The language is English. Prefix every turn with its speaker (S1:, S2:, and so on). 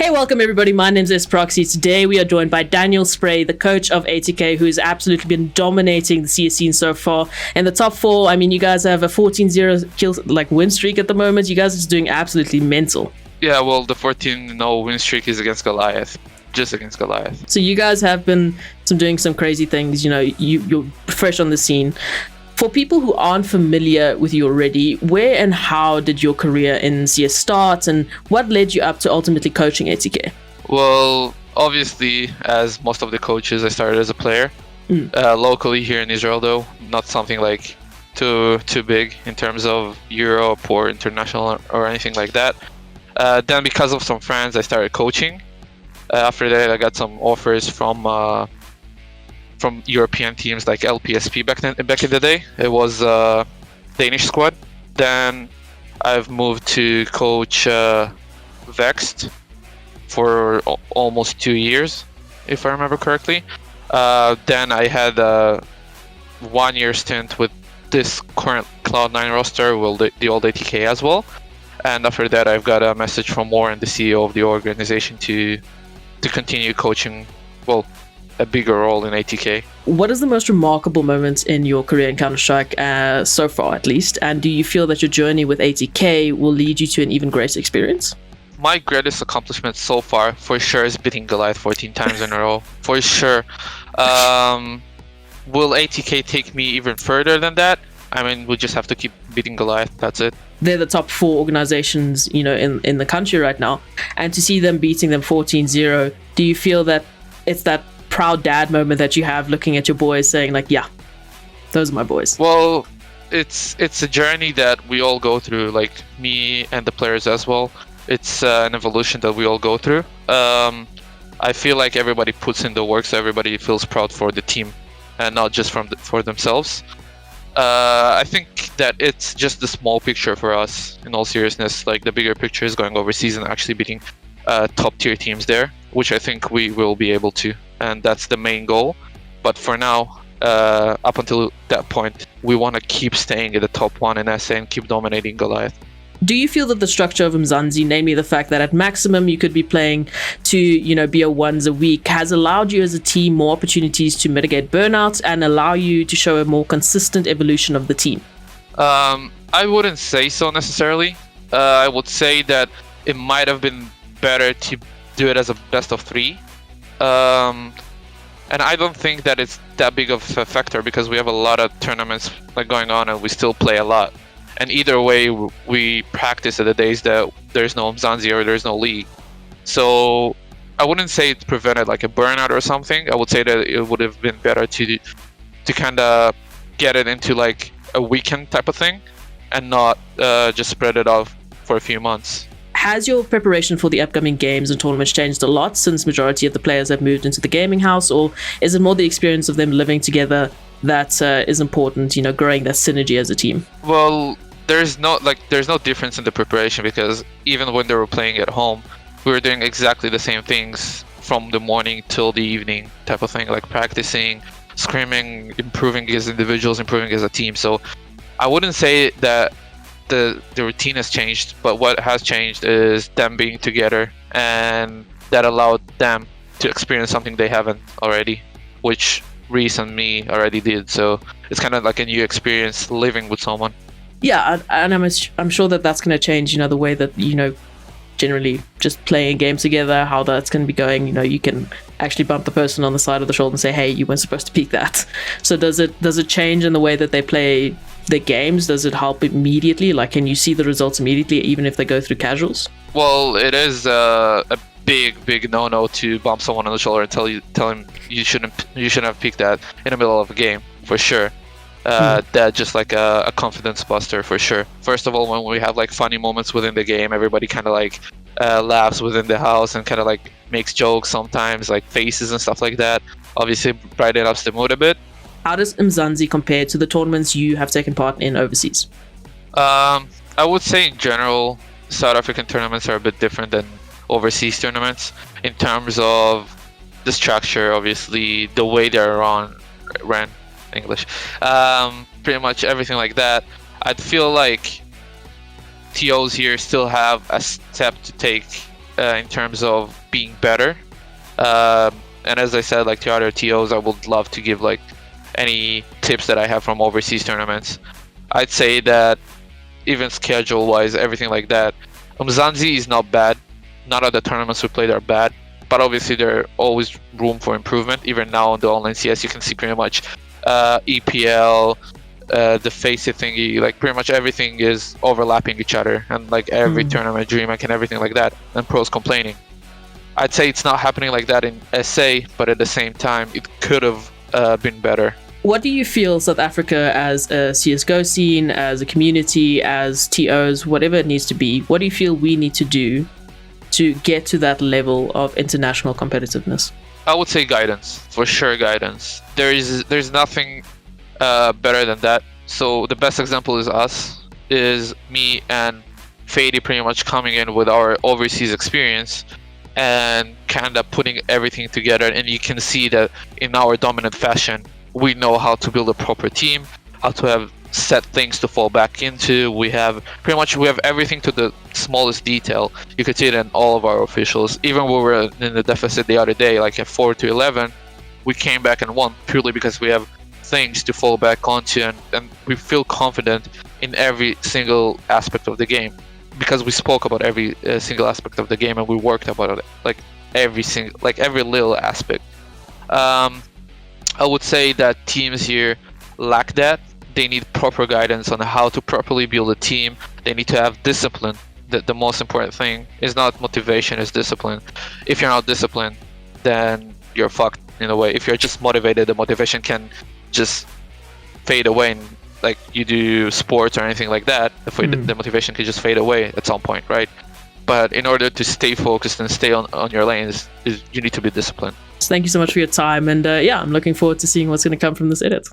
S1: Hey, welcome everybody. My name is Sprayxd. Today we are joined by Daniel Spray, the coach of ATK, who has absolutely been dominating the CS scene so far. In the top four, I mean, you guys have a 14-0 kill win streak at the moment. You guys are just doing absolutely mental.
S2: Yeah, well, the 14-0 win streak is against Goliath. Just against Goliath.
S1: So you guys have been doing some crazy things. You know, you're fresh on the scene. For people who aren't familiar with you already, where and how did your career in CS start, and what led you up to ultimately coaching ATK?
S2: Well, obviously, as most of the coaches, I started as a player. Locally here in Israel, though, not something like too big in terms of Europe or international or anything like that. Then because of some friends, I started coaching. After that, I got some offers from European teams like LPSP back in the day. It was a Danish squad. Then I've moved to coach Sprayxd for almost 2 years, if I remember correctly. Then I had a 1 year stint with this current Cloud9 roster, well, the old ATK as well. And after that, I've got a message from Warren, the CEO of the organization, to continue coaching, well, a bigger role in ATK.
S1: What is the most remarkable moment in your career in Counter-Strike, so far at least? And do you feel that your journey with ATK will lead you to an even greater experience?
S2: My greatest accomplishment so far, for sure, is beating Goliath 14 times in a row. For sure. Will ATK take me even further than that? I mean, we'll just have to keep beating Goliath. That's it.
S1: They're the top 4 organizations, you know, in the country right now. And to see them beating them 14-0, do you feel that it's that proud dad moment that you have looking at your boys saying like, yeah, those are my boys?
S2: Well, it's a journey that we all go through, like me and the players as well. It's an evolution that we all go through. I feel like everybody puts in the work, so everybody feels proud for the team and not just for themselves. I think that it's just the small picture for us, in all seriousness. Like, the bigger picture is going overseas and actually beating top tier teams there, which I think we will be able to, and that's the main goal. But for now, up until that point, we want to keep staying at the top 1 in SA and keep dominating Goliath.
S1: Do you feel that the structure of Umzansi, namely the fact that at maximum you could be playing to, you know, BO1s a week, has allowed you as a team more opportunities to mitigate burnout and allow you to show a more consistent evolution of the team?
S2: I wouldn't say so necessarily. I would say that it might have been better to do it as a best of 3. And I don't think that it's that big of a factor because we have a lot of tournaments going on and we still play a lot. And either way, we practice at the days that there's no Umzansi or there's no league. So I wouldn't say it prevented like a burnout or something. I would say that it would have been better to kind of get it into like a weekend type of thing and not just spread it out for a few months.
S1: Has your preparation for the upcoming games and tournaments changed a lot since majority of the players have moved into the gaming house, or is it more the experience of them living together that is important, you know, growing that synergy as a team?
S2: Well, there's no difference in the preparation because even when they were playing at home, we were doing exactly the same things from the morning till the evening type of thing, like practicing, scrimming, improving as individuals, improving as a team. So I wouldn't say that the routine has changed, but what has changed is them being together, and that allowed them to experience something they haven't already, which Reese and me already did. So it's kind of like a new experience living with someone.
S1: Yeah, and I'm sure that that's going to change, you know, the way that, you know, generally just playing games together, how that's going to be going. You know, you can actually bump the person on the side of the shoulder and say, hey, you weren't supposed to peek that. So does it change in the way that they play their games? Does it help immediately? Like, can you see the results immediately even if they go through casuals? Well,
S2: it is a big no-no to bump someone on the shoulder and tell him you shouldn't have peeked that in the middle of a game, for sure. That just like a confidence buster, for sure. First of all, when we have like funny moments within the game, everybody kind of like laughs within the house and kind of like makes jokes sometimes, like faces and stuff like that. Obviously brighten up the mood a bit.
S1: How does Umzansi compare to the tournaments you have taken part in overseas?
S2: I would say in general, South African tournaments are a bit different than overseas tournaments in terms of the structure, obviously, the way they're ran. English, pretty much everything like that. I'd feel like TOs here still have a step to take in terms of being better. And as I said, like to other TOs, I would love to give like any tips that I have from overseas tournaments. I'd say that even schedule-wise, everything like that, Umzansi is not bad. None of the tournaments we played are bad, but obviously there are always room for improvement. Even now on the online CS, you can see pretty much EPL, the Faceit thingy, like pretty much everything is overlapping each other, and like every tournament, DreamHack and everything like that, and pros complaining. I'd say it's not happening like that in SA, but at the same time, it could have been better.
S1: What do you feel South Africa as a CSGO scene, as a community, as TOs, whatever it needs to be, what do you feel we need to do to get to that level of international competitiveness?
S2: I would say guidance, for sure guidance. There's nothing better than that. So the best example is us, is me and Fady pretty much coming in with our overseas experience and kind of putting everything together, and you can see that in our dominant fashion, we know how to build a proper team, how to have set things to fall back into. We have everything to the smallest detail. You could see it in all of our officials. Even when we were in the deficit the other day, like at 4-11, we came back and won purely because we have things to fall back onto, and we feel confident in every single aspect of the game because we spoke about every single aspect of the game, and we worked about it, like every little aspect. I would say that teams here lack that. They need proper guidance on how to properly build a team. They need to have discipline. The most important thing is not motivation, it's discipline. If you're not disciplined, then you're fucked in a way. If you're just motivated, the motivation can just fade away, and like you do sports or anything like that, the motivation can just fade away at some point, right? But in order to stay focused and stay on your lanes, you need to be disciplined.
S1: Thank you so much for your time, and I'm looking forward to seeing what's going to come from this edit.